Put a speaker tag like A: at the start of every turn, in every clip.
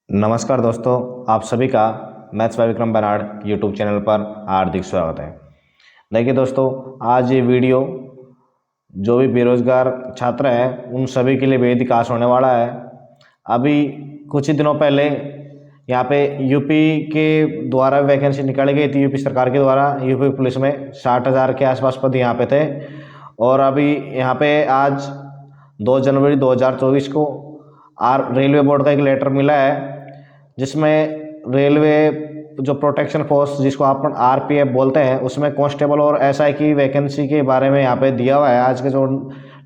A: नमस्कार दोस्तों, आप सभी का maths by Vikram Bernard YouTube channel पर हार्दिक स्वागत है। देखिए दोस्तों, आज ये वीडियो जो भी बेरोजगार छात्र हैं उन सभी के लिए बेहद ही खास होने वाला है। अभी कुछ ही दिनों पहले यहाँ पे यूपी के द्वारा वैकेंसी निकाली गई थी। यूपी सरकार के द्वारा यूपी पुलिस में 60,000 के आसपास पद यहाँ पे थे। और अभी यहाँ पे आज 2 जनवरी 2024 को रेलवे बोर्ड का एक लेटर मिला है, जिसमें रेलवे जो प्रोटेक्शन फोर्स जिसको आप आरपीएफ बोलते हैं उसमें कांस्टेबल और एसआई की वैकेंसी के बारे में यहाँ पे दिया हुआ है। आज के जो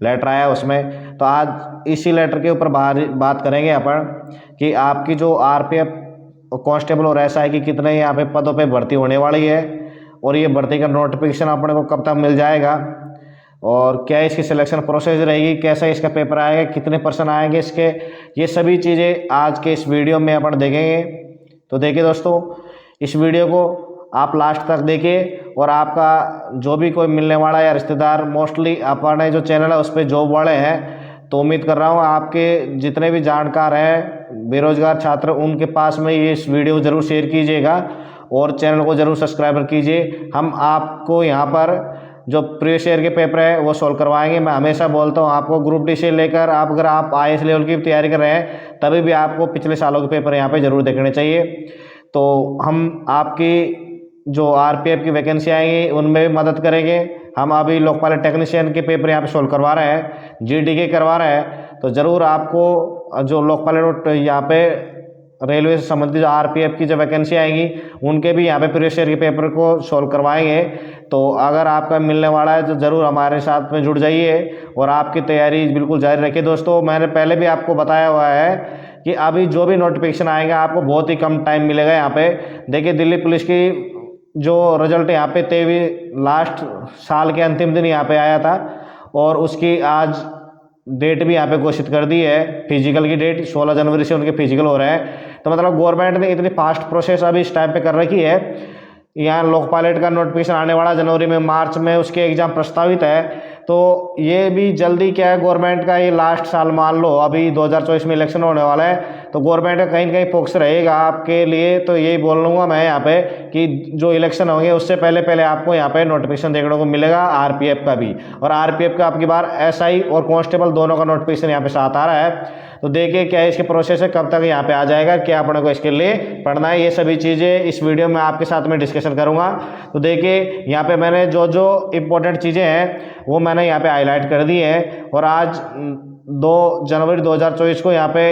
A: लेटर आया उसमें, तो आज इसी लेटर के ऊपर बात करेंगे अपन कि आपकी जो आरपीएफ कांस्टेबल और एसआई की कितने यहाँ पे पदों पे भर्ती होने वाली है और ये भर्ती का नोटिफिकेशन अपने को कब तक मिल जाएगा और क्या इसकी सिलेक्शन प्रोसेस रहेगी, कैसा इसका पेपर आएगा, कितने पर्सन आएंगे इसके, ये सभी चीज़ें आज के इस वीडियो में अपन देखेंगे। तो देखिए दोस्तों, इस वीडियो को आप लास्ट तक देखिए और आपका जो भी कोई मिलने वाला या रिश्तेदार, मोस्टली अपने जो चैनल है उस पर जॉब वाले हैं, तो उम्मीद कर रहा हूँ आपके जितने भी जानकार हैं बेरोजगार छात्र, उनके पास में ये इस वीडियो ज़रूर शेयर कीजिएगा और चैनल को ज़रूर सब्सक्राइब कीजिए। हम आपको यहाँ पर जो प्रीवियस ईयर के पेपर है वो सॉल्व करवाएंगे। मैं हमेशा बोलता हूँ आपको ग्रुप डी से लेकर अगर आप आईएएस लेवल की तैयारी कर रहे हैं तभी भी आपको पिछले सालों के पेपर यहाँ पे जरूर देखने चाहिए। तो हम आपकी जो आरपीएफ की वैकेंसी आएंगी उनमें भी मदद करेंगे। हम अभी लोकपाल टेक्नीशियन के पेपर यहाँ पे सॉल्व करवा रहे हैं, जीडी के करवा रहे हैं, तो ज़रूर आपको जो लोकपाल यहाँ पे रेलवे से संबंधित आरपीएफ की जो वैकेंसी आएंगी उनके भी यहाँ पे प्रीवियस ईयर के पेपर को सॉल्व करवाएंगे। तो अगर आपका मिलने वाला है तो ज़रूर हमारे साथ में जुड़ जाइए और आपकी तैयारी बिल्कुल जारी रखिए। दोस्तों, मैंने पहले भी आपको बताया हुआ है कि अभी जो भी नोटिफिकेशन आएगा आपको बहुत ही कम टाइम मिलेगा। यहाँ पे देखिए, दिल्ली पुलिस की जो रिजल्ट यहाँ पे 23 लास्ट साल के अंतिम दिन यहाँ पे आया था और उसकी आज डेट भी यहाँ पे घोषित कर दी है। फिजिकल की डेट 16 जनवरी से उनके फिजिकल हो रहे हैं। तो मतलब गवर्नमेंट ने इतनी फास्ट प्रोसेस अभी इस टाइम पे कर रखी है। यहाँ लोक पायलट का नोटिफिकेशन आने वाला जनवरी में, मार्च में उसके एग्जाम प्रस्तावित है। तो ये भी जल्दी क्या है, गवर्नमेंट का ये लास्ट साल मान लो, अभी 2024 में इलेक्शन होने वाला है, तो गवर्नमेंट का कहीं ना कहीं फोकस रहेगा आपके लिए। तो यही बोल लूँगा मैं यहाँ पे कि जो इलेक्शन होंगे उससे पहले पहले आपको यहाँ पे नोटिफिकेशन देखने को मिलेगा आरपीएफ का भी। और आरपीएफ का आपकी बार एसआई और कांस्टेबल दोनों का नोटिफिकेशन यहाँ पे साथ आ रहा है। तो देखिए क्या इसके प्रोसेस है, कब तक यहाँ पे आ जाएगा, क्या अपने को इसके लिए पढ़ना है, ये सभी चीज़ें इस वीडियो में आपके साथ में डिस्कशन करूँगा। तो देखिए यहाँ पे मैंने जो जो इम्पोर्टेंट चीज़ें हैं वो मैंने यहाँ पे हाईलाइट कर दी है। और आज 2 जनवरी 2024 को यहाँ पे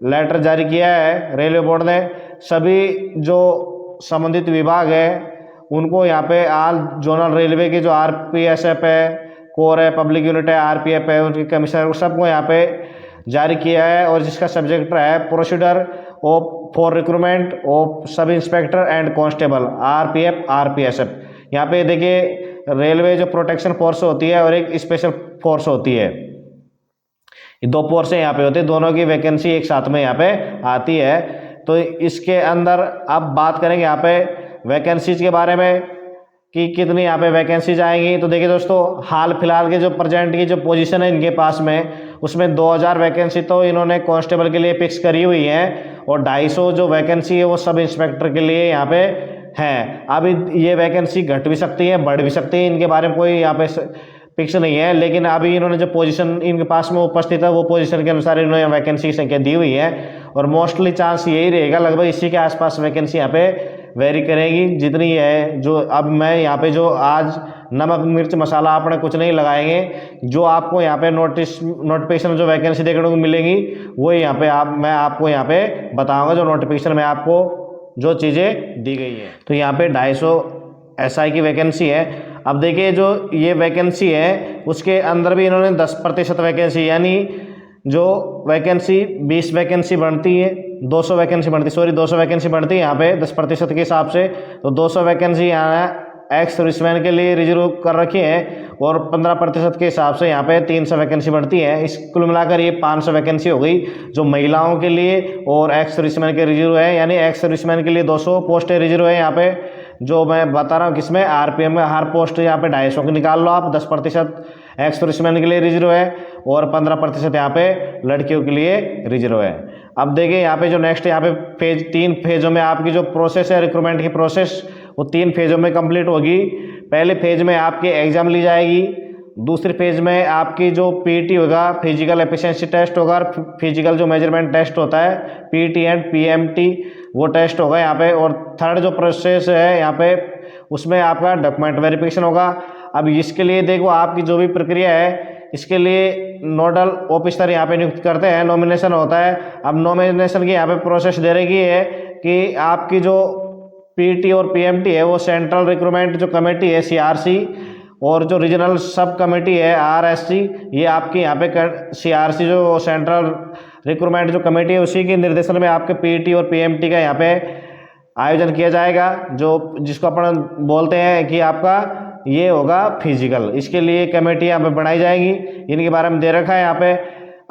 A: लेटर जारी किया है रेलवे बोर्ड ने। सभी जो संबंधित विभाग है उनको यहाँ पे आल जोनल रेलवे की जो आरपीएसएफ है, कोर है, पब्लिक यूनिट है, आरपीएफ है, उनके कमिश्नर सबको यहाँ पे जारी किया है। और जिसका सब्जेक्ट है procedure of for recruitment of sub inspector and constable RPF RPSF. यहाँ पे देखिए, रेलवे जो प्रोटेक्शन फोर्स होती है और एक स्पेशल फोर्स होती है, ये 2 फोर्सें यहाँ पे होती है, दोनों की वैकेंसी एक साथ में यहाँ पे आती है। तो इसके अंदर अब बात करेंगे यहाँ पे वैकेंसीज के बारे में कि कितनी यहाँ पे वैकेंसीज आएंगी। तो देखिए दोस्तों, हाल फिलहाल के जो प्रेजेंट की जो पोजीशन है इनके पास में, उसमें 2000 वैकेंसी तो इन्होंने कांस्टेबल के लिए फिक्स करी हुई है और 250 जो वैकेंसी है वो सब इंस्पेक्टर के लिए यहाँ पे है। अभी ये वैकेंसी घट भी सकती है, बढ़ भी सकती है, इनके बारे में कोई यहाँ पे फिक्स नहीं है। लेकिन अभी इन्होंने जो पोजीशन इनके पास में उपस्थित है वो पोजीशन के अनुसार इन्होंने वैकेंसी की संख्या दी हुई है और मोस्टली चांस यही रहेगा, लगभग इसी के आसपास वैकेंसी यहाँ पे वेरी करेगी जितनी है। जो अब मैं यहाँ पे जो आज नमक मिर्च मसाला आपने कुछ नहीं लगाएंगे, जो आपको यहाँ पे नोटिफिकेशन जो वैकेंसी देखने को मिलेगी वो यहाँ पे मैं आपको यहाँ पे बताऊंगा जो नोटिफिकेशन में आपको जो चीज़ें दी गई है। तो यहाँ पे 250 एसआई की वैकेंसी है। अब देखिए, जो ये वैकेंसी है उसके अंदर भी इन्होंने 10% वैकेंसी, यानी जो वैकेंसी 20 वैकेंसी बनती है, 200 वैकेंसी बनती है यहाँ पे 10% के हिसाब से। तो 200 वैकेंसी यहाँ एक्स सर्विसमैन के लिए रिजर्व कर रखी है और 15% के हिसाब से यहाँ पे 300 वैकेंसी बढ़ती है। इस कुल मिलाकर ये 500 वैकेंसी हो गई जो महिलाओं के लिए और एक्स सर्विसमैन के रिजर्व है, यानी एक्स सर्विसमैन के लिए 200 पोस्टें रिजर्व है यहाँ पे जो मैं बता रहा हूँ किसमें, आरपीएम में हर पोस्ट यहाँ पे 250 की निकाल लो आप। 10% एक्स सर्विसमैन के लिए रिजर्व है और 15% यहाँ पे लड़कियों के लिए रिजर्व है। अब देखिए यहाँ पे जो नेक्स्ट यहाँ पे 3 फेजों में आपकी जो प्रोसेस है रिक्रूटमेंट की प्रोसेस, वो 3 फेजों में कंप्लीट होगी। पहले फेज में आपकी एग्जाम ली जाएगी, दूसरे फेज में आपकी जो पीटी होगा, फिजिकल एफिशिएंसी टेस्ट होगा, और फिजिकल जो मेजरमेंट टेस्ट होता है पीटी एंड पीएमटी, वो टेस्ट होगा यहाँ पे। और थर्ड जो प्रोसेस है यहाँ पे, उसमें आपका डॉक्यूमेंट वेरिफिकेशन होगा। अब इसके लिए देखो आपकी जो भी प्रक्रिया है, इसके लिए नोडल ऑफिसर यहाँ पे नियुक्त करते हैं, नॉमिनेशन होता है। अब नॉमिनेशन की यहाँ पे प्रोसेस दे रखी है कि आपकी जो पीटी और पीएमटी है वो सेंट्रल रिक्रूटमेंट जो कमेटी है सीआरसी, और जो रीजनल सब कमेटी है आरएससी, ये आपकी यहाँ पे सीआरसी जो सेंट्रल रिक्रूटमेंट जो कमेटी है उसी के निर्देशन में आपके पीटी और पीएमटी का यहाँ पे आयोजन किया जाएगा, जो जिसको अपन बोलते हैं कि आपका ये होगा फिजिकल। इसके लिए कमेटी यहाँ पे बनाई जाएगी, इनके बारे में दे रखा है यहाँ पे।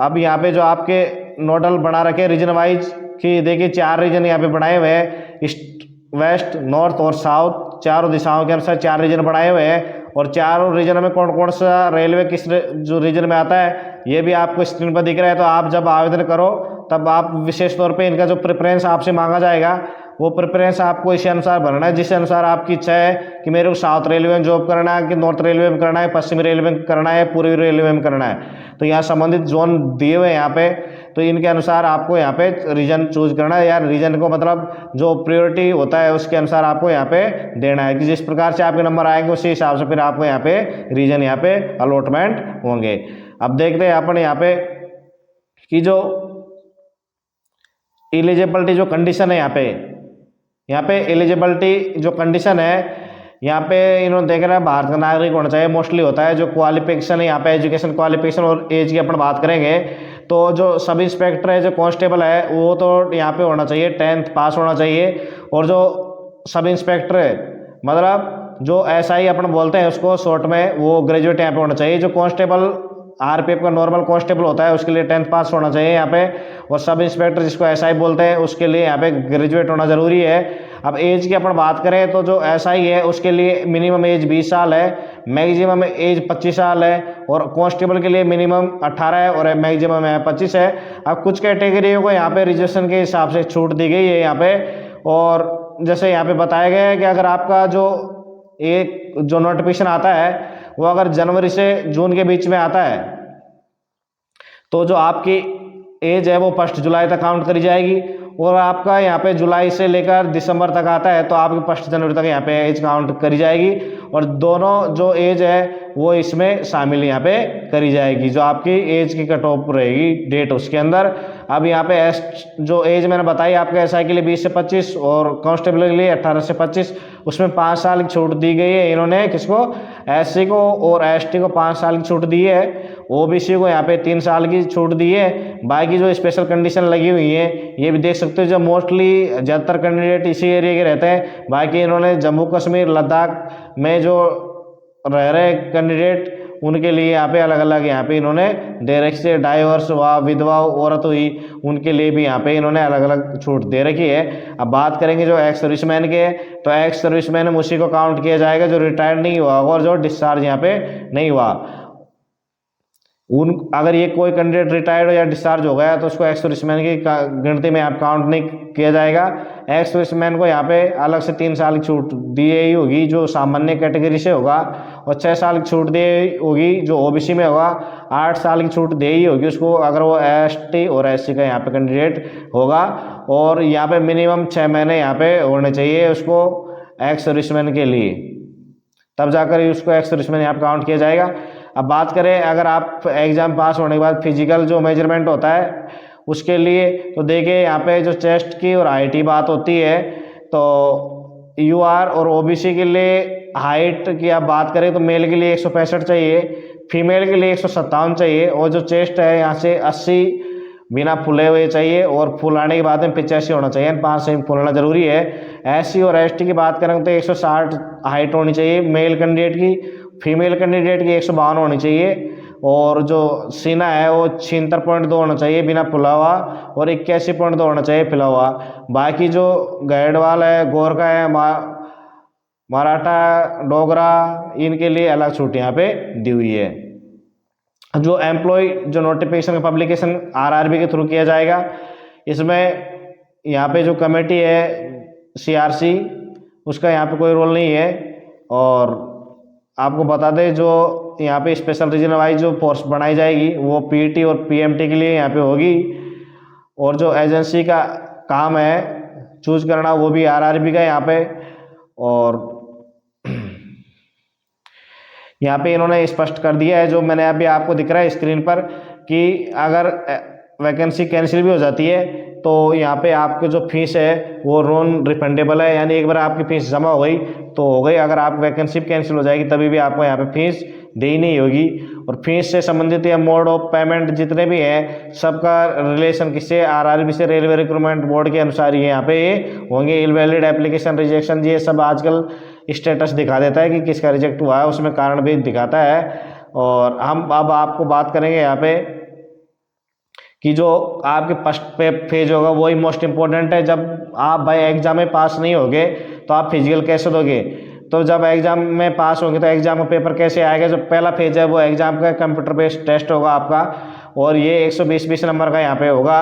A: अब यहाँ पे जो आपके नोडल बना रखे रीजन वाइज कि देखिए 4 रीजन यहाँ पे बनाए हुए हैं, ईस्ट वेस्ट नॉर्थ और साउथ, चारों दिशाओं के अनुसार 4 रीजन बनाए हुए हैं। और चारों रीजन में कौन कौन सा रेलवे किस जो रीजन में आता है ये भी आपको स्क्रीन पर दिख रहा है। तो आप जब आवेदन करो तब आप विशेष तौर पे इनका जो प्रेफरेंस आपसे मांगा जाएगा वो प्रेफरेंस आपको इसी अनुसार भरना है, जिस अनुसार आपकी इच्छा है कि मेरे को साउथ रेलवे में जॉब करना है, कि नॉर्थ रेलवे में करना है, पश्चिमी रेलवे में करना है, पूर्वी रेलवे में करना है। तो यहाँ संबंधित जोन दिए हुए हैं यहाँ पे, तो इनके अनुसार आपको यहाँ पे रीजन चूज करना है। यार रीजन को मतलब जो प्रायोरिटी होता है उसके अनुसार आपको यहाँ पे देना है कि जिस प्रकार से आपके नंबर आएंगे उसी हिसाब से फिर आपको यहाँ पे रीजन यहाँ पे अलॉटमेंट होंगे। अब देखते हैं अपन यहाँ पे कि जो एलिजिबिलिटी जो कंडीशन है यहाँ पे एलिजिबिलिटी जो कंडीशन है यहाँ पे इन्होंने देख रहा है भारत का नागरिक होना चाहिए, मोस्टली होता है। जो क्वालिफिकेशन है यहाँ पे एजुकेशन क्वालिफिकेशन और एज की अपन बात करेंगे तो जो सब इंस्पेक्टर है, जो कांस्टेबल है, वो तो यहाँ पे होना चाहिए 10th पास होना चाहिए। और जो सब इंस्पेक्टर है मतलब जो एसआई अपन बोलते हैं उसको शॉर्ट में, वो ग्रेजुएट यहाँ पे होना चाहिए। जो कांस्टेबल आरपीएफ का नॉर्मल कांस्टेबल होता है उसके लिए 10th पास होना चाहिए यहाँ पे। और सब इंस्पेक्टर जिसको एसआई बोलते हैं उसके लिए यहाँ पे ग्रेजुएट होना जरूरी है। अब एज की अपन बात करें तो जो एसआई है उसके लिए मिनिमम एज 20 साल है, मैक्सिमम एज 25 साल है, और कांस्टेबल के लिए मिनिमम 18 है और मैक्सिमम 25 है। अब कुछ कैटेगरियों को यहाँ पे रिजर्वेशन के हिसाब से छूट दी गई है यहाँ पे। और जैसे यहाँ पे बताया गया है कि अगर आपका जो एक जो नोटिफिकेशन आता है वो अगर जनवरी से जून के बीच में आता है तो जो आपकी एज है वो 1 जुलाई तक काउंट करी जाएगी। और आपका यहाँ पे जुलाई से लेकर दिसंबर तक आता है तो आपकी 1 जनवरी तक यहाँ पे एज काउंट करी जाएगी। और दोनों जो एज है वो इसमें शामिल यहाँ पे करी जाएगी, जो आपकी एज की कट ऑफ रहेगी डेट उसके अंदर। अब यहाँ पे जो एज मैंने बताई आपके एसआई के लिए 20 से 25 और कांस्टेबल के लिए 18 से 25, उसमें 5 साल की छूट दी गई है इन्होंने किसको, एससी को, और एसटी को 5 साल की छूट दी है। ओबीसी को यहाँ पे 3 साल की छूट दी है। बाकी जो स्पेशल कंडीशन लगी हुई है ये भी देख सकते हो, जो मोस्टली ज़्यादातर कैंडिडेट इसी एरिया के रहते हैं। बाकी इन्होंने जम्मू कश्मीर लद्दाख में जो रह रहे कैंडिडेट उनके लिए यहाँ पे अलग अलग यहाँ पे इन्होंने दे रखी है। डाइवर्स हुआ, विधवा औरत हुई, उनके लिए भी यहाँ पे इन्होंने अलग अलग छूट दे रखी है। अब बात करेंगे जो एक्स सर्विसमैन के, तो एक्स सर्विसमैन में उसी को काउंट किया जाएगा जो रिटायर्ड नहीं हुआ और जो डिस्चार्ज यहाँ पे नहीं हुआ। अगर ये कोई कैंडिडेट रिटायर्ड या डिस्चार्ज हो गया तो उसको एक्स सर्विसमैन की गिनती में आप काउंट नहीं किया जाएगा। एक्स सर्विसमैन को यहाँ पे अलग से 3 साल की छूट दी गई होगी जो सामान्य कैटेगरी से होगा, और 6 साल की छूट दी होगी जो ओबीसी में होगा, 8 साल की छूट दी ही होगी उसको अगर वो एसटी और एससी का यहाँ पे कैंडिडेट होगा। और यहाँ पे मिनिमम 6 महीने यहाँ पे होने चाहिए उसको एक्स सर्विसमैन के लिए, तब जाकर उसको एक्स सर्विसमैन यहाँ पे काउंट किया जाएगा। अब बात करें अगर आप एग्जाम पास होने के बाद फिजिकल जो मेजरमेंट होता है उसके लिए, तो देखिए यहाँ पे जो चेस्ट की और हाइट की बात होती है, तो यूआर और ओबीसी के लिए हाइट की आप बात करें तो मेल के लिए 165 चाहिए, फीमेल के लिए 157 चाहिए, और जो चेस्ट है यहाँ से 80 बिना फूले हुए चाहिए, और फुलाने के बाद में 85 होना चाहिए, 5 से फूलना जरूरी है। एससी और एसटी की बात करें तो 160 हाइट होनी चाहिए मेल कैंडिडेट की, फीमेल कैंडिडेट की 152 होनी चाहिए, और जो सीना है वो 76.2 होना चाहिए बिना फुला हुआ, और 81.2 होना चाहिए फुला हुआ। बाकी जो गैडवाल है, गोरखा है, मराठा, डोगरा, इनके लिए अलग छूट यहाँ पे दी हुई है। जो एम्प्लॉय जो नोटिफिकेशन का पब्लिकेशन आरआरबी के थ्रू किया जाएगा, इसमें यहाँ पे जो कमेटी है सीआरसी, उसका यहाँ पे कोई रोल नहीं है। और आपको बता दें जो यहाँ पे स्पेशल रीजन वाइज जो फोर्स बनाई जाएगी वो पीटी और पीएमटी के लिए यहाँ पे होगी। और जो एजेंसी का काम है चूज करना वो भी आरआरबी का यहाँ पे। और यहाँ पे इन्होंने स्पष्ट कर दिया है, जो मैंने अभी आपको दिख रहा है स्क्रीन पर, कि अगर वैकेंसी कैंसिल भी हो जाती है तो यहाँ पे आपके जो फीस है वो नॉन रिफंडेबल है, यानी एक बार आपकी फीस जमा हो गई तो हो गई। अगर आप वैकेंसी कैंसिल हो जाएगी तभी भी आपको यहाँ पे फीस देनी नहीं होगी। और फीस से संबंधित या मोड ऑफ पेमेंट जितने भी हैं सबका रिलेशन किससे, आरआरबी से, रेलवे रिक्रूटमेंट बोर्ड के अनुसार ही यहाँ पे ये होंगे। इनवैलिड एप्लीकेशन, रिजेक्शन, ये सब आजकल स्टेटस दिखा देता है कि किसका रिजेक्ट हुआ है, उसमें कारण भी दिखाता है। और हम अब आपको बात करेंगे यहाँ पे कि जो आपके फर्स्ट फेज होगा वही मोस्ट इम्पोर्टेंट है। जब आप भाई एग्जाम में पास नहीं होगे तो आप फिजिकल कैसे दोगे? तो जब एग्जाम में पास होंगे तो एग्जाम का पेपर कैसे आएगा? जो पहला फेज है वो एग्जाम का कंप्यूटर बेस्ड टेस्ट होगा आपका, और ये 120 नंबर का यहाँ पे होगा।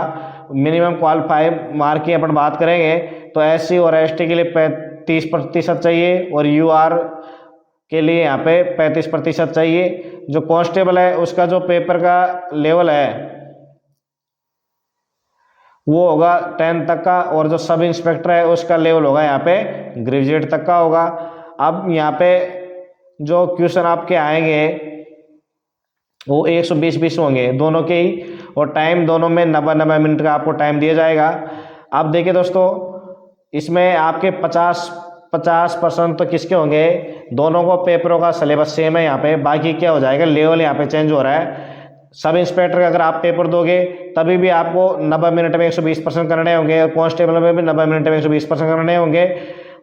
A: मिनिमम क्वालिफाई मार्क की अपन बात करेंगे तो SC और ST के लिए 30% चाहिए, और UR के लिए यहाँ पे 35% चाहिए। जो कांस्टेबल है उसका जो पेपर का लेवल है वो होगा 10 तक का, और जो सब इंस्पेक्टर है उसका लेवल होगा यहाँ पे ग्रेजुएट तक का होगा। अब यहाँ पे जो क्वेश्चन आपके आएंगे वो 120 होंगे दोनों के ही, और टाइम दोनों में 90 मिनट का आपको टाइम दिया जाएगा। अब देखिए दोस्तों, इसमें आपके 50% तो किसके होंगे? दोनों को पेपरों का सिलेबस सेम है यहाँ पे, बाकी क्या हो जाएगा, लेवल यहाँ पे चेंज हो रहा है। सब इंस्पेक्टर का अगर आप पेपर दोगे तभी भी आपको 90 मिनट में 120% करने होंगे, और कांस्टेबल में भी 90 मिनट में 120% करने होंगे,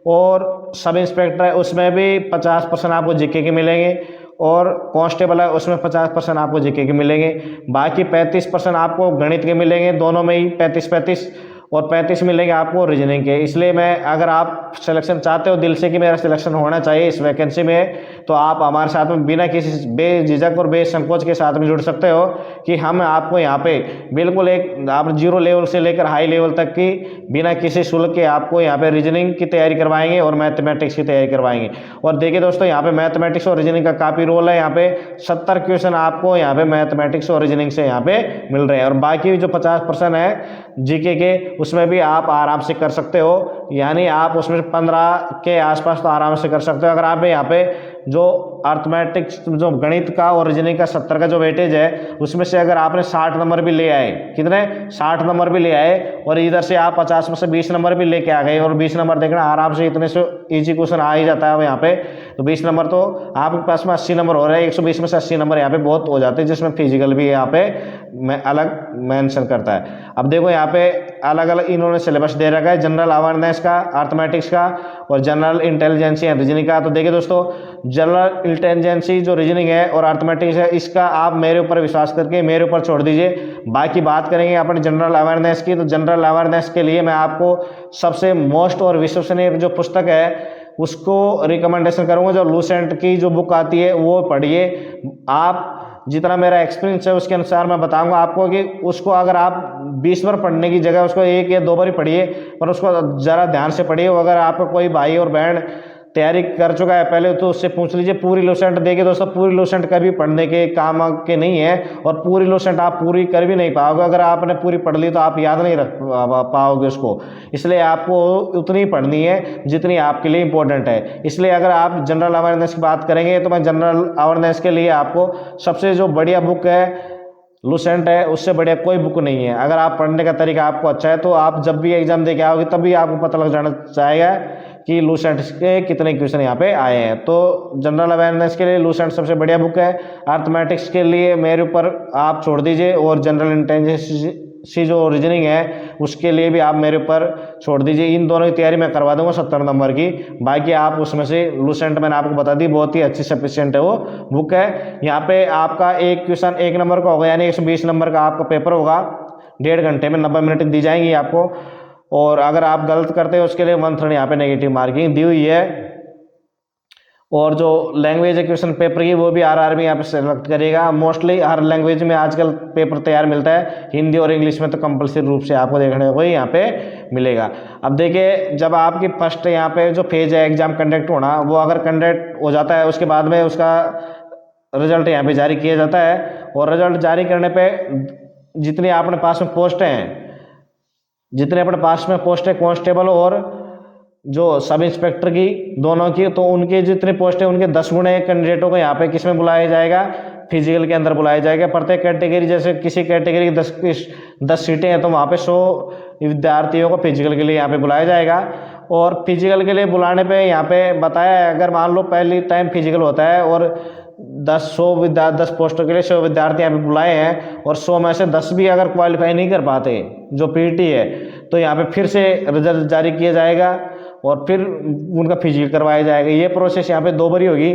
A: और सब इंस्पेक्टर है उसमें भी 50% आपको जीके के मिलेंगे, और कांस्टेबल है उसमें 50% आपको जीके के मिलेंगे। बाकी 35% आपको गणित के मिलेंगे, दोनों में ही 35-35, और 35 मिलेंगे आपको रीजनिंग के। इसलिए मैं, अगर आप सिलेक्शन चाहते हो दिल से कि मेरा सिलेक्शन होना चाहिए इस वैकेंसी में, तो आप हमारे साथ में बिना किसी बेझिझक और बेसंकोच के साथ में जुड़ सकते हो कि हम आपको यहाँ पे बिल्कुल एक आप 0 लेवल से लेकर हाई लेवल तक की बिना किसी शुल्क के आपको यहाँ पे रीजनिंग की तैयारी करवाएंगे और मैथमेटिक्स की तैयारी करवाएंगे। और देखिए दोस्तों, यहाँ पे मैथमेटिक्स और रीजनिंग का काफ़ी रोल है। यहाँ पे 70 क्वेश्चन आपको यहाँ पे मैथमेटिक्स और रीजनिंग से यहाँ पे मिल रहे हैं, और बाकी जो 50% है जीके के उसमें भी आप आराम से कर सकते हो, यानी आप उसमें 15 के आसपास तो आराम से कर सकते हो। अगर आप यहाँ पे जो अर्थमेटिक्स, जो गणित का और रीजनिंग का 70 का जो वेटेज है उसमें से अगर आपने 60 नंबर भी ले आए, कितने 60 नंबर भी ले आए, और इधर से आप 50 में से 20 नंबर भी लेके आ गए, और 20 नंबर देखना आराम से इतने से ईजी क्वेश्चन आ ही जाता है यहाँ पे, तो 20 नंबर तो आपके पास में 80 नंबर हो रहे हैं। 120 में से 80 नंबर यहाँ पे बहुत हो जाते हैं, जिसमें फिजिकल भी यहाँ पे अलग मेंशन करता है। अब देखो यहाँ पे अलग अलग इन्होंने सिलेबस दे रखा है, जनरल अवेयरनेस का, अर्थमेटिक्स का, और जनरल इंटेलिजेंसी एंड रीजनिंग का। तो देखिए दोस्तों, जनरल इंटेलिजेंसी जो रीजनिंग है और अर्थमेटिक्स है, इसका आप मेरे ऊपर विश्वास करके मेरे ऊपर छोड़ दीजिए। बाकी बात करेंगे अपने जनरल अवेयरनेस की, तो जनरल अवेयरनेस के लिए मैं आपको सबसे मोस्ट और विश्वसनीय जो पुस्तक है उसको रिकमेंडेशन करूंगा। जो लूसेंट की जो बुक आती है वो पढ़िए। आप जितना मेरा एक्सपीरियंस है उसके अनुसार मैं बताऊंगा आपको कि उसको अगर आप 20 बार पढ़ने की जगह उसको 1 या 2 बार ही पढ़िए, पर उसको ज़रा ध्यान से पढ़िए। अगर आपका कोई भाई और बहन तैयारी कर चुका है पहले तो उससे पूछ लीजिए। पूरी लूसेंट देखिए दोस्तों, पूरी लूसेंट कभी पढ़ने के काम के नहीं है, और पूरी लूसेंट आप पूरी कर भी नहीं पाओगे। अगर आपने पूरी पढ़ ली तो आप याद नहीं रख पाओगे उसको, इसलिए आपको उतनी पढ़नी है जितनी आपके लिए इंपॉर्टेंट है। इसलिए अगर आप जनरल अवेयरनेस की बात करेंगे तो मैं जनरल अवेयरनेस के लिए आपको सबसे जो बढ़िया बुक है लूसेंट है, उससे बढ़िया कोई बुक नहीं है। अगर आप पढ़ने का तरीका आपको अच्छा है तो आप जब भी एग्जाम दे के आओगे तभी आपको पता लग जाना चाहिए कि लूसेंट के कितने क्वेश्चन यहाँ पे आए हैं। तो जनरल अवेयरनेस के लिए लूसेंट सबसे बढ़िया बुक है। अर्थमेटिक्स के लिए मेरे ऊपर आप छोड़ दीजिए, और जनरल इंटेलिजेंसी जो रीजनिंग है उसके लिए भी आप मेरे ऊपर छोड़ दीजिए। इन दोनों की तैयारी मैं करवा दूंगा 70 नंबर की। बाकी आप उसमें से लूसेंट मैंने आपको बता दी, बहुत ही अच्छी सफिशिएंट है वो बुक है। यहाँ पे आपका एक क्वेश्चन 1 नंबर का होगा, यानी 120 नंबर का आपका पेपर होगा। 1.5 घंटे में 90 मिनट दी जाएंगी आपको, और अगर आप गलत करते हो उसके लिए 1/3 यहाँ पे नेगेटिव मार्किंग दी हुई है। और जो लैंग्वेज है क्वेश्चन पेपर की वो भी आरआरबी यहाँ पे सेलेक्ट करेगा। मोस्टली हर लैंग्वेज में आजकल पेपर तैयार मिलता है, हिंदी और इंग्लिश में तो कंपलसरी रूप से आपको देखने को ही यहाँ पे मिलेगा। अब देखिए, जब आपकी फर्स्ट यहाँ पे जो फेज है एग्जाम कंडक्ट होना, वो अगर कंडक्ट हो जाता है उसके बाद में उसका रिजल्ट यहाँ पे जारी किया जाता है। और रिजल्ट जारी करने पे जितनी अपने पास में पोस्ट हैं, जितने अपने पास में पोस्ट है कांस्टेबल और जो सब इंस्पेक्टर की दोनों की, तो उनके जितने पोस्ट है उनके 10 गुणे कैंडिडेटों को यहाँ पे किस में बुलाया जाएगा, फिजिकल के अंदर बुलाया जाएगा। प्रत्येक कैटेगरी, जैसे किसी कैटेगरी की 10 सीटें हैं तो वहाँ पे 100 विद्यार्थियों को फिजिकल के लिए यहाँ पे बुलाया जाएगा। और फिजिकल के लिए बुलाने पे यहाँ पे बताया है, अगर मान लो पहली टाइम फिजिकल होता है और 10 पोस्टों के लिए 100 विद्यार्थी यहाँ पे बुलाए हैं और 100 में से 10 भी अगर क्वालिफाई नहीं कर पाते जो पीटी है, तो यहाँ पे फिर से रिजल्ट जारी किया जाएगा और फिर उनका फिजिकल करवाया जाएगा। ये प्रोसेस यहाँ पे 2 बार ही होगी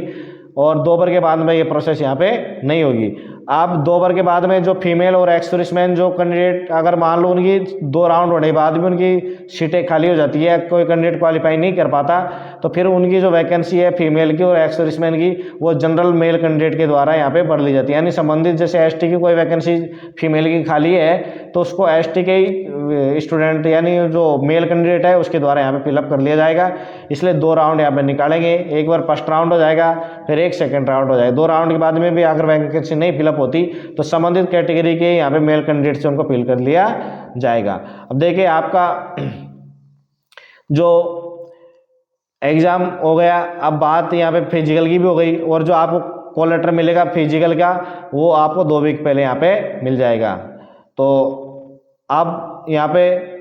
A: और 2 बार के बाद में ये प्रोसेस यहाँ पे नहीं होगी। आप 2 बार के बाद में जो फीमेल और एक्स सर्विसमैन जो कैंडिडेट, अगर मान लो उनकी 2 राउंड होने के बाद भी उनकी सीटें खाली हो जाती है, कोई कैंडिडेट क्वालिफाई नहीं कर पाता, तो फिर उनकी जो वैकेंसी है फीमेल की और एक्स सर्विसमैन की, वो जनरल मेल कैंडिडेट के द्वारा यहाँ पे भर ली जाती है। यानी संबंधित जैसे एसटी की कोई वैकेंसी फीमेल की खाली है तो उसको एसटी के ही स्टूडेंट यानी जो मेल कैंडिडेट है उसके द्वारा यहाँ पे फिलअप कर लिया जाएगा। इसलिए 2 राउंड यहाँ पे निकालेंगे, एक बार फर्स्ट राउंड हो जाएगा, फिर एक सेकंड राउंड हो जाएगा। 2 राउंड के बाद में भी अगर वैकेंसी नहीं फिलअप होती तो संबंधित कैटेगरी के यहाँ पे मेल कैंडिडेट से उनको फिल कर लिया जाएगा। अब देखिए, आपका जो एग्जाम हो गया, अब बात यहाँ पे फिजिकल की भी हो गई, और जो आपको कॉल लेटर मिलेगा फिजिकल का वो आपको 2 वीक पहले यहाँ पे मिल जाएगा। तो अब यहाँ पे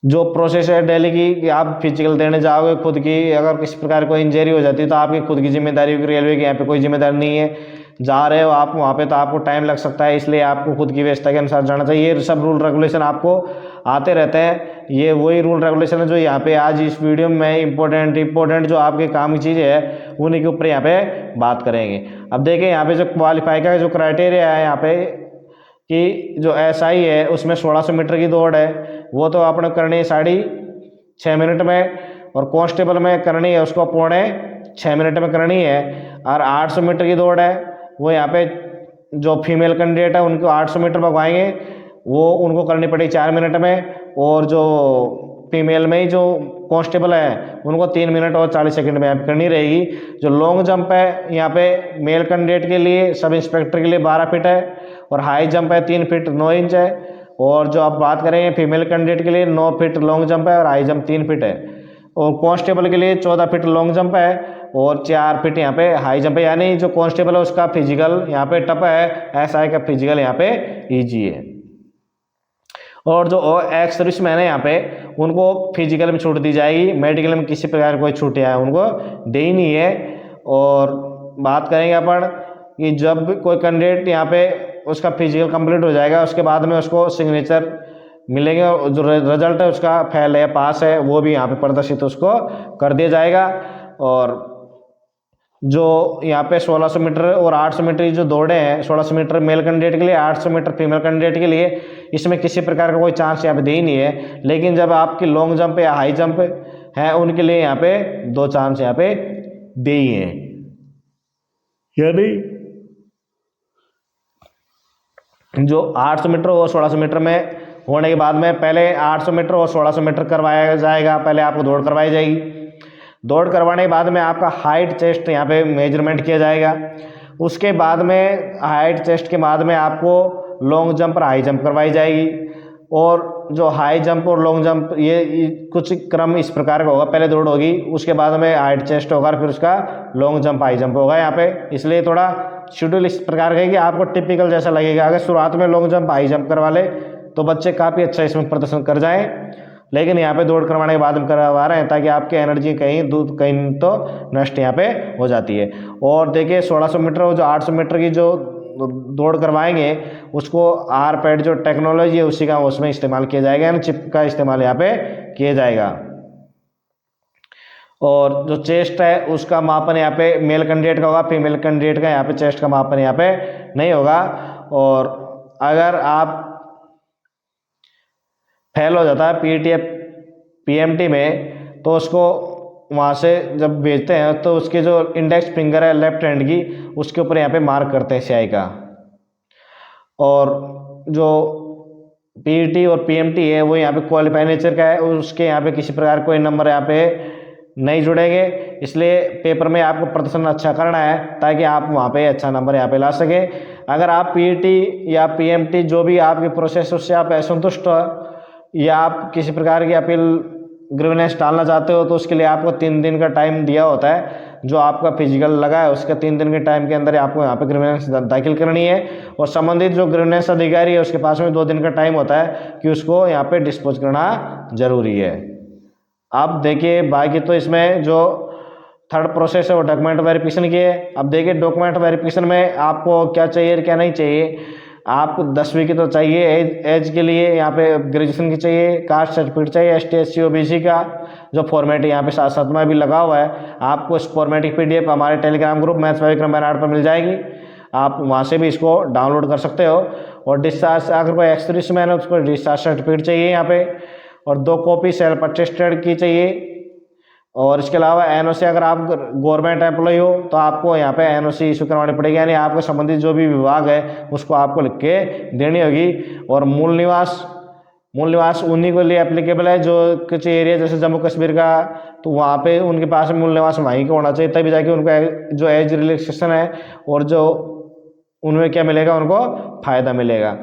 A: जो प्रोसेस है डेली की कि आप फिजिकल देने जाओगे, खुद की अगर किसी प्रकार कोई इंजरी हो जाती है तो आपकी खुद की जिम्मेदारी होगी, रेलवे की यहाँ पे कोई जिम्मेदारी नहीं है। जा रहे हो आप वहाँ पे तो आपको टाइम लग सकता है, इसलिए आपको खुद की व्यवस्था के अनुसार जाना चाहिए। ये सब रूल रेगुलेशन आपको आते रहते हैं, ये वही रूल रेगुलेशन है जो यहाँ पे आज इस वीडियो में इंपॉर्टेंट जो आपके काम की चीज़ें है उन्हीं के ऊपर यहाँ पे बात करेंगे। अब देखिए, यहाँ पे जो क्वालिफाई का जो क्राइटेरिया है यहाँ पे कि जो एसआई है उसमें 1600 मीटर की दौड़ है, वो तो आपने करनी है 6.5 मिनट में, और कांस्टेबल में करनी है उसको 5.25 मिनट में करनी है। और 800 मीटर की दौड़ है, वो यहाँ पे जो फीमेल कैंडिडेट है उनको 800 मीटर भगवाएंगे, वो उनको करनी पड़ेगी 4 मिनट में। और जो फीमेल में ही जो कांस्टेबल है उनको 3 मिनट और 40 सेकंड में यहाँ पे करनी रहेगी। जो लॉन्ग जंप है यहाँ पे मेल कैंडिडेट के लिए, सब इंस्पेक्टर के लिए 12 फीट है, और हाई जंप है 3 फीट 9 इंच है। और जो आप बात करेंगे फीमेल कैंडिडेट के लिए 9 फीट लॉन्ग जंप है और हाई जंप 3 फीट है। और कांस्टेबल के लिए 14 फीट लॉन्ग जंप है और 4 फीट यहाँ पे हाई जंप है। यानी जो कांस्टेबल है उसका फिजिकल यहाँ पे टफ है, एसआई का फिजिकल यहाँ पे ईजी है। और जो एक्स सर्विसमैन है यहाँ पे उनको फिजिकल में छूट दी जाएगी, मेडिकल में किसी प्रकार कोई छूट है उनको दे ही नहीं है। और बात करेंगे अपन कि जब भी कोई कैंडिडेट यहाँ पे उसका फिजिकल कंप्लीट हो जाएगा उसके बाद में उसको सिग्नेचर मिलेंगे, और जो रिजल्ट है उसका फेल है पास है वो भी यहाँ पे प्रदर्शित उसको कर दिया जाएगा। और जो यहाँ पे 1600 मीटर और 800 मीटर की जो दौड़े हैं, 1600 मीटर मेल कैंडिडेट के लिए, 800 मीटर फीमेल कैंडिडेट के लिए, इसमें किसी प्रकार का कोई चांस यहाँ पे दे ही नहीं है। लेकिन जब आपकी लॉन्ग जंप या हाई जंप है उनके लिए यहाँ पे 2 चांस यहाँ पे दे ही हैं। यानी जो 800 मीटर और 1600 मीटर में होने के बाद में पहले 800 मीटर और 1600 मीटर करवाया जाएगा, पहले आपको दौड़ करवाई जाएगी। दौड़ करवाने के बाद में आपका हाइट चेस्ट यहाँ पे मेजरमेंट किया जाएगा। उसके बाद में हाइट चेस्ट के बाद में आपको लॉन्ग जंप और हाई जंप करवाई जाएगी। और जो हाई जंप और लॉन्ग जंप ये कुछ क्रम इस प्रकार का होगा, पहले दौड़ होगी उसके बाद में हाइट चेस्ट होगा, फिर उसका लॉन्ग जंप हाई जंप होगा यहाँ पे। इसलिए थोड़ा शेड्यूल इस प्रकार का है कि आपको टिपिकल जैसा लगेगा। अगर शुरुआत में लॉन्ग जंप हाई जंप करवा ले तो बच्चे काफ़ी अच्छा इसमें प्रदर्शन कर जाएं, लेकिन यहाँ पे दौड़ करवाने के बाद हम करवा रहे हैं ताकि आपकी एनर्जी कहीं तो नष्ट यहाँ पे हो जाती है। और देखिए 1600 मीटर और जो 800 मीटर की जो दौड़ करवाएंगे उसको आर पैड जो टेक्नोलॉजी है उसी का उसमें इस्तेमाल किया जाएगा, यानी चिप का इस्तेमाल यहाँ पे किया जाएगा। और जो चेस्ट है उसका मापन यहाँ पे मेल कैंडिडेट का होगा, फीमेल कैंडिडेट का यहाँ पे चेस्ट का मापन यहाँ पे नहीं होगा। और अगर आप फेल हो जाता है पीटी या पीएमटी में तो उसको वहाँ से जब भेजते हैं तो उसके जो इंडेक्स फिंगर है लेफ्ट हैंड की, उसके ऊपर यहाँ पे मार्क करते हैं स्याही का। और जो पीईटी और पीएमटी है वो यहाँ पे क्वालिफाई नेचर का है, उसके यहाँ पे किसी प्रकार कोई नंबर यहाँ पे नहीं जुड़ेंगे। इसलिए पेपर में आपको प्रदर्शन अच्छा करना है ताकि आप वहाँ पे अच्छा नंबर यहाँ पे ला सके। अगर आप पीईटी या पीएमटी जो भी आपके प्रोसेस उससे आप असंतुष्ट हो या आप किसी प्रकार की अपील ग्रीवेंस डालना चाहते हो तो उसके लिए आपको 3 दिन का टाइम दिया होता है। जो आपका फिजिकल लगा है उसके 3 दिन के टाइम के अंदर आपको यहाँ पे ग्रीवेंस दाखिल करनी है। और संबंधित जो ग्रीवेंस अधिकारी है उसके पास में 2 दिन का टाइम होता है कि उसको यहाँ पे डिस्पोज करना जरूरी है। अब देखिए बाकी तो इसमें जो थर्ड प्रोसेस है वो डॉक्यूमेंट वेरिफिकेशन की है। अब देखिए डॉक्यूमेंट वेरिफिकेशन में आपको क्या चाहिए क्या नहीं चाहिए। आपको 10वीं की तो चाहिए एज के लिए, यहाँ पे ग्रेजुएशन की चाहिए, कास्ट सर्टिफिकेट चाहिए, ST SC OBC का जो फॉर्मेट यहाँ पे साथ साथ में भी लगा हुआ है। आपको इस फॉर्मेट की PDF हमारे telegram group maths by Vikram बैनार्ड पर मिल जाएगी, आप वहाँ से भी इसको डाउनलोड कर सकते हो। और डिस्चार्ज अगर कोई एक्स मैन है उसको डिस्चार्ज सर्टिफिकेट चाहिए यहाँ पे, और 2 कॉपी सेल्फ अटेस्टेड की चाहिए। और इसके अलावा NOC अगर आप गवर्नमेंट एम्प्लॉय हो तो आपको यहाँ पे NOC इशू करवानी पड़ेगी, यानी आपको संबंधित जो भी विभाग है उसको आपको लिख के देनी होगी। और मूल निवास उन्हीं के लिए एप्लीकेबल है जो कुछ एरिया जैसे जम्मू कश्मीर का, तो वहाँ पे उनके पास मूल निवास वहीं का होना चाहिए, तभी जाके उनको जो एज रिलैक्सेशन है और जो उनमें क्या मिलेगा उनको फ़ायदा मिलेगा।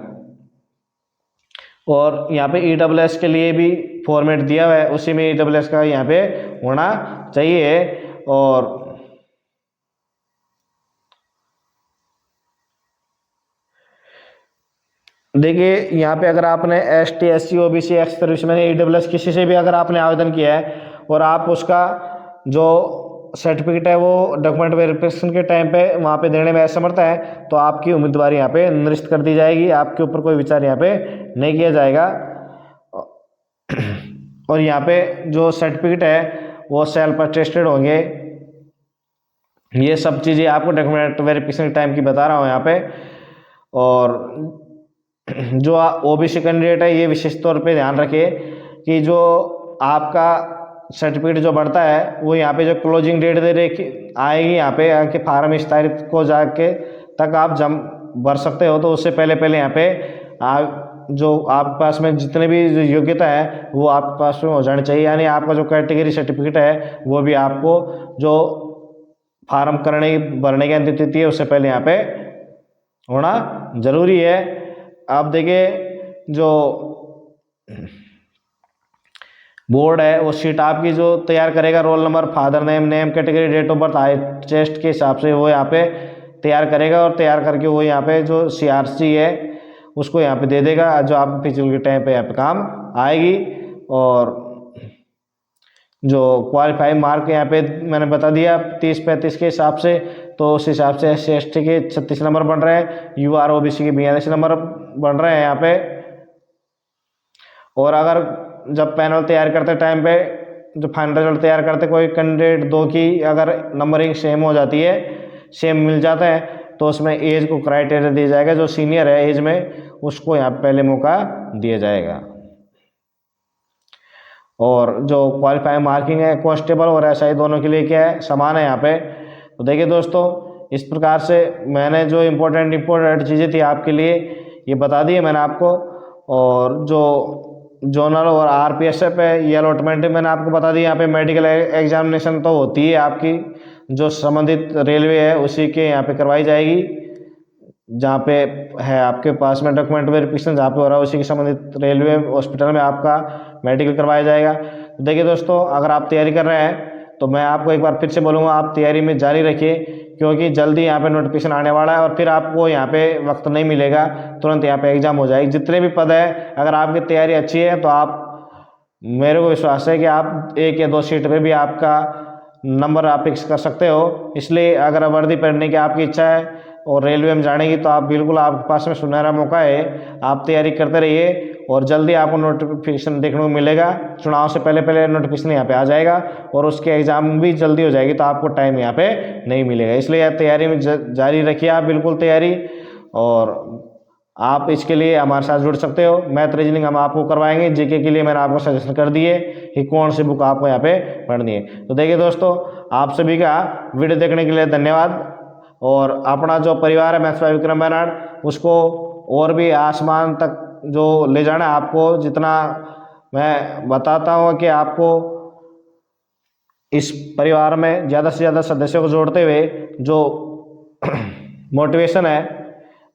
A: और यहाँ पे EWS के लिए भी फॉर्मेट दिया हुआ है, उसी में EWS का यहाँ पे होना चाहिए। और देखिए यहाँ पे अगर आपने ST SC OBC ex serviceman EWS किसी से भी अगर आपने आवेदन किया है और आप उसका जो सर्टिफिकेट है वो डॉक्यूमेंट वेरिफिकेशन के टाइम पे वहाँ पे देने में असमर्थ है तो आपकी उम्मीदवारी यहाँ पे निरस्त कर दी जाएगी, आपके ऊपर कोई विचार यहाँ पे नहीं किया जाएगा। और यहाँ पे जो सर्टिफिकेट है वो सेल्फ अटेस्टेड होंगे। ये सब चीज़ें आपको डॉक्यूमेंट वेरिफिकेशन टाइम की बता रहा हूँ यहाँ पे। और जो OBC कैंडिडेट है ये विशेष तौर पे ध्यान रखिए कि जो आपका सर्टिफिकेट जो बढ़ता है वो यहाँ पे जो क्लोजिंग डेट दे रखी आएगी यहाँ पे आके फार्म इस तारीख को जाके तक आप भर सकते हो, तो उससे पहले यहाँ पे जो आपके पास में जितने भी जो योग्यता है वो आपके पास में हो जानी चाहिए। यानी आपका जो कैटेगरी सर्टिफिकेट है वो भी आपको जो फार्म भरने की अंतिम तिथि है उससे पहले यहाँ पे होना जरूरी है। आप देखिए जो बोर्ड है वो शीट आपकी जो तैयार करेगा, roll number, father name category, date of birth, height chest के हिसाब से वो यहाँ पे तैयार करेगा। और तैयार करके वो यहाँ पे जो CRC है उसको यहाँ पे दे देगा, जो आप फिजिकल के टाइम पे यहाँ पे काम आएगी। और जो क्वालिफाई मार्क यहाँ पे मैंने बता दिया 30-35 के हिसाब से, तो उस हिसाब से SC ST के 36 नंबर बन रहे हैं, UR OBC के 42 नंबर बन रहे हैं यहाँ पे। और अगर जब पैनल तैयार करते टाइम पे जो फाइनल रिजल्ट तैयार करते कोई कैंडिडेट 2 की अगर नंबरिंग सेम हो जाती है, सेम मिल जाता है, तो उसमें एज को क्राइटेरिया दिया जाएगा, जो सीनियर है एज में उसको यहाँ पहले मौका दिया जाएगा। और जो क्वालिफाइंग मार्किंग है कांस्टेबल और SI दोनों के लिए क्या है, समान है यहाँ पे। तो देखिए दोस्तों इस प्रकार से मैंने जो इम्पोर्टेंट चीज़ें थी आपके लिए ये बता दी है मैंने आपको। और जो जोनल और RPSF है ये अलॉटमेंट मैंने आपको बता दी। यहाँ पे मेडिकल एग्जामिनेशन तो होती है आपकी जो संबंधित रेलवे है उसी के यहाँ पे करवाई जाएगी, जहाँ पे है आपके पास में डॉक्यूमेंट वेरिफिकेशन जहाँ पे हो रहा है उसी के संबंधित रेलवे हॉस्पिटल में आपका मेडिकल करवाया जाएगा। तो देखिए दोस्तों अगर आप तैयारी कर रहे हैं तो मैं आपको एक बार फिर से बोलूँगा आप तैयारी में जारी रखिए, क्योंकि जल्दी यहाँ पे नोटिफिकेशन आने वाला है और फिर आपको यहाँ पे वक्त नहीं मिलेगा, तुरंत यहाँ पे एग्जाम हो जाएगी। जितने भी पद है अगर आपकी तैयारी अच्छी है तो आप, मेरे को विश्वास है कि आप 1 या 2 सीट पे भी आपका नंबर आप फिक्स कर सकते हो। इसलिए अगर वर्दी पहनने की आपकी इच्छा है और रेलवे में जाने की तो आप बिल्कुल आपके पास में सुनहरा मौका है, आप तैयारी करते रहिए और जल्दी आपको नोटिफिकेशन देखने को मिलेगा। चुनाव से पहले नोटिफिकेशन यहाँ पे आ जाएगा और उसके एग्ज़ाम भी जल्दी हो जाएगी, तो आपको टाइम यहाँ पे नहीं मिलेगा। इसलिए तैयारी में जारी रखिए आप बिल्कुल तैयारी। और आप इसके लिए हमारे साथ जुड़ सकते हो। मैथ रीजनिंग हम आपको करवाएंगे। जीके के लिए मैंने आपको सजेशन कर दिए कि कौन सी बुक आपको यहाँ पे पढ़नी है। तो देखिए दोस्तों, आप सभी का वीडियो देखने के लिए धन्यवाद। और अपना जो परिवार है मैथ्स बाय विक्रम बेनाड, उसको और भी आसमान तक जो ले जाना है आपको, जितना मैं बताता हूँ कि आपको इस परिवार में ज़्यादा से ज़्यादा सदस्यों को जोड़ते हुए जो मोटिवेशन है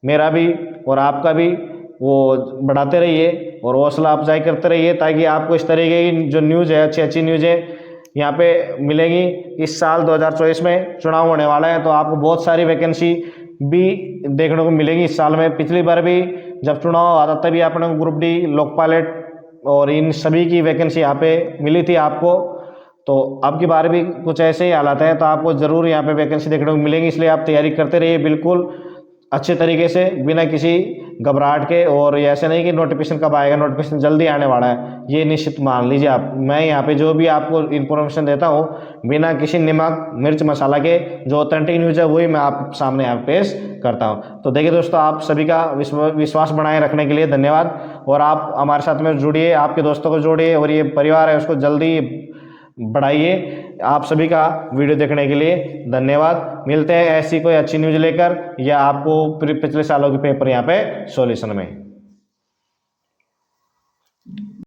A: मेरा भी और आपका भी, वो बढ़ाते रहिए और हौसला अफजाई करते रहिए, ताकि आपको इस तरीके की जो न्यूज़ है, अच्छी अच्छी न्यूज़ें यहाँ पे मिलेंगी। इस साल 2024 में चुनाव होने वाला है, तो आपको बहुत सारी वैकेंसी भी देखने को मिलेगी इस साल में। पिछली बार भी जब चुनाव आता तभी आपने को ग्रुप डी, लोक पायलट और इन सभी की वैकेंसी यहाँ पे मिली थी आपको। तो अब की बार भी कुछ ऐसे ही हालात हैं, तो आपको ज़रूर यहाँ पे वैकेंसी देखने को मिलेंगी। इसलिए आप तैयारी करते रहिए बिल्कुल अच्छे तरीके से, बिना किसी घबराहट के। और ये ऐसे नहीं कि नोटिफिकेशन कब आएगा, नोटिफिकेशन जल्दी आने वाला है, ये निश्चित मान लीजिए आप। मैं यहाँ पे जो भी आपको इन्फॉर्मेशन देता हूँ, बिना किसी नमक मिर्च मसाला के, जो ऑथेंटिक न्यूज़ है वही मैं आप सामने यहाँ पेश करता हूँ। तो देखिए दोस्तों, आप सभी का विश्वास बनाए रखने के लिए धन्यवाद। और आप हमारे साथ में जुड़िए, आपके दोस्तों को जोड़िए और ये परिवार है उसको जल्दी बढ़ाइए। आप सभी का वीडियो देखने के लिए धन्यवाद। मिलते हैं ऐसी कोई अच्छी न्यूज़ लेकर, या आपको पिछले सालों के पेपर यहाँ पे सॉल्यूशन में।